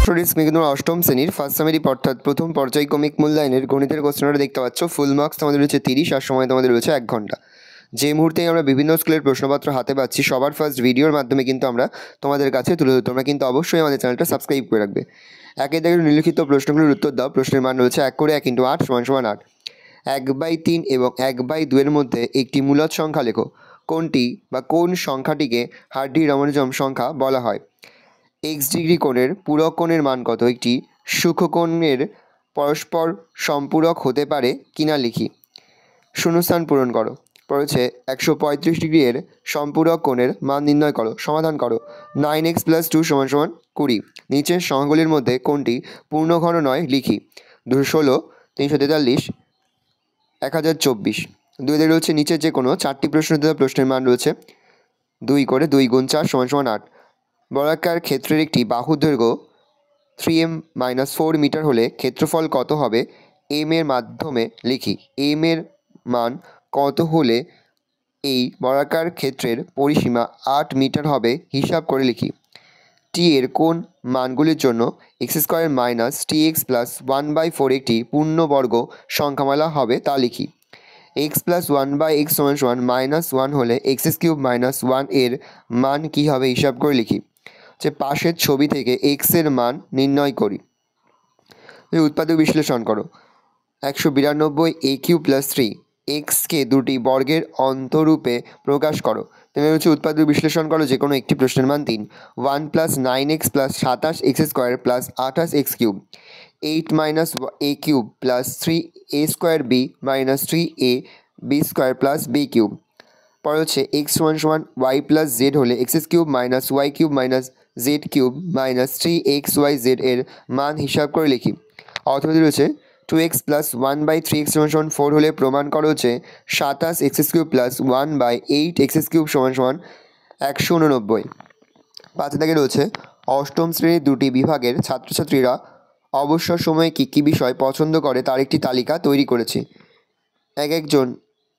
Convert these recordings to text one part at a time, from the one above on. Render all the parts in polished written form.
Stories কিন্তু অষ্টম শ্রেণীর ফার্স্ট সামেরি অর্থাৎ প্রথম পর্যায়ক্রমিক মূল্যায়নের গণিতের কোশ্চেনটা দেখতে পাচ্ছ। ফুল মার্কস তোমাদের রয়েছে 30 আর সময় তোমাদের রয়েছে 1 ঘন্টা। যে মুহূর্তে আমরা বিভিন্ন স্কুলের প্রশ্নপত্র হাতে পাচ্ছি সবার ফার্স্ট ভিডিওর মাধ্যমে কিন্তু আমরা তোমাদের কাছে তুলে ধরি। তোমরা কিন্তু অবশ্যই আমাদের চ্যানেলটা সাবস্ক্রাইব করে রাখবে। একে দেখে নিম্নলিখিত প্রশ্নগুলোর উত্তর দাও। প্রশ্নের মান রয়েছে 1 করে 1 × 8 = 8। 1/3 এবং 1/2 মধ্যে একটি মূলদ সংখ্যা লেখো। কোনটি বা কোন সংখ্যাটিকে হার্ডি-রমনজম সংখ্যা বলা হয়? এক্স ডিগ্রি কোণের পূরক কোণের মান কত? একটি সূক্ষ্মকোণের পরস্পর সম্পূরক হতে পারে কিনা লিখি। শূন্যস্থান পূরণ করো। পড়েছে 135 ডিগ্রি এর সম্পূরক কোণের মান নির্ণয় করো। সমাধান করো। 9x + 2 = 20। নিচের সংখ্যাগুলির মধ্যে কোনটি পূর্ণঘন নয় লিখি। 216, 343, 1024। 2 দিয়ে রয়েছে নিচের যে কোনো 4টি প্রশ্নের মান রয়েছে 2 করে 2 × 4 = 8। বর্গাকার ক্ষেত্রের একটি বাহুর দৈর্ঘ্য 3m-4 মিটার হলে ক্ষেত্রফল কত হবে? m এর মাধ্যমে লিখি। m এর মান কত হলে এই বর্গাকার ক্ষেত্রের পরিসীমা 8 মিটার হবে হিসাব করে লিখি। t এর কোন মানগুলির জন্য x² - tx + 1/4 একটি পূর্ণবর্গ সংখ্যামালা হবে তা লিখি। x + 1/x = -1 হলে x³ - 1 এর মান কী হবে হিসাব করে লিখি। যে পাশের ছবি থেকে x এর মান নির্ণয় করি। উৎপাদক বিশ্লেষণ করো। 192 a³ + 3 x-কে দুটি বর্গের অন্তরূপে প্রকাশ করো। তুমি হচ্ছে উৎপাদক বিশ্লেষণ করো যে কোনো একটি প্রশ্নের মান 3। 1 + 9x + 27x² + 28x³ 8 - a³ + 3a² b - 3ab² + b³ পরে হচ্ছে x = y + z হলে x³ - y³ - z³ - 3xyz এর মান হিসাব করে লিখি। অথবা রয়েছে 2x + 1/3x = 4 হলে প্রমাণ করো যে 27x³ + 1/8x³ = 189। 5 দাগে রয়েছে অষ্টম শ্রেণীর দুটি বিভাগের ছাত্রছাত্রীরা অবসর সময়ে কী কী বিষয় পছন্দ করে তার একটি তালিকা তৈরি করেছি। একজন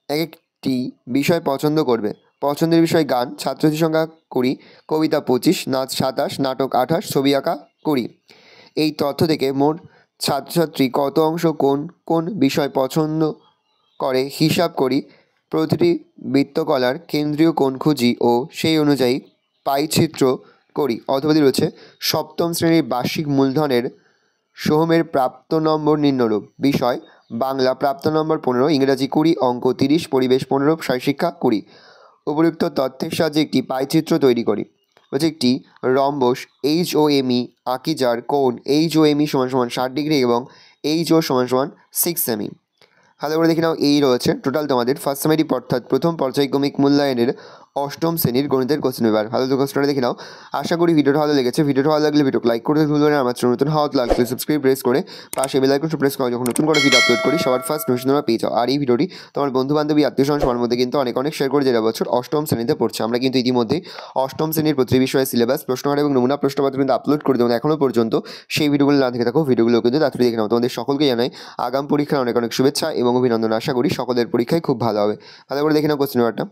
এক একটি বিষয় পছন্দ করবে। পছন্দের বিষয় গান, ছাত্রছাত্রীর সংখ্যা 20, কবিতা 25, নাচ 27, নাটক 28, ছবি আঁকা 20। এই তথ্য থেকে মোট ছাত্রছাত্রী কত অংশ কোন কোন বিষয় পছন্দ করে হিসাব করি। প্রতিটি বৃত্তকলার কেন্দ্রীয় কোণ খুঁজি ও সেই অনুযায়ী পাইচিত্র করি। অথবা রয়েছে সপ্তম শ্রেণীর বার্ষিক মূলধনের সোহমের প্রাপ্ত নম্বর নিম্নরূপ। বিষয় বাংলা প্রাপ্ত নম্বর 15, ইংরাজি 20, অঙ্ক 30, পরিবেশ 15, শারীরশিক্ষা 20। উপযুক্ত তথ্যের সাহায্যে একটি পাইচিত্র তৈরি করি। হচ্ছে একটি রম্বস HOME আঁকি যার কোণ HOME = 60 ডিগ্রি এবং HO = 6 সেমি। ভালো করে দেখে নাও। এই রয়েছে টোটাল তোমাদের ফার্স্ট সামেরি অর্থাৎ প্রথম পর্যায়ক্রমিক মূল্যায়নের অষ্টম শ্রেণীর গণিতের কোশ্চেন পেপার। ভালো তো কোশ্চেনটা দেখে নাও। আশা করি ভিডিওটা ভালো লেগেছে। ভিডিওটা ভালো লাগলে ভিডিওকে লাইক করতে ভুলবেন না। আমার চ্যানেল নতুন হওয়া লাগলে সাবস্ক্রাইব প্রেস করে পাশে বেল আইকনটা প্রেস করে যখন নতুন করে ভিডিও আপলোড করি সবার ফার্স্ট নোটিফিকেশন তোমরা পেয়ে যাও। আর এই ভিডিওটি তোমার বন্ধুবান্ধবী আত্মীয়স্বজন সবার মধ্যে কিন্তু অনেক শেয়ার করে যারা বছর অষ্টম শ্রেণীতে পড়ছে। আমরা কিন্তু ইতিমধ্যেই অষ্টম শ্রেণীর প্রতিটি বিষয়ে সিলেবাস, প্রশ্নকার এবং নমুনা প্রশ্নপত্র কিন্তু আপলোড করে দেবো। এখনও পর্যন্ত সেই ভিডিওগুলো না দেখে থাকো, ভিডিওগুলো কিন্তু তাড়াতাড়ি দেখে নাও। তোমাদের সকলকে জানাই আগাম পরীক্ষার অনেক শুভেচ্ছা এবং অভিনন্দন। আশা করি সকলের পরীক্ষায় খুব ভালো হবে। ভালো করে দেখে নাও কোশ্চেন পেপারটা।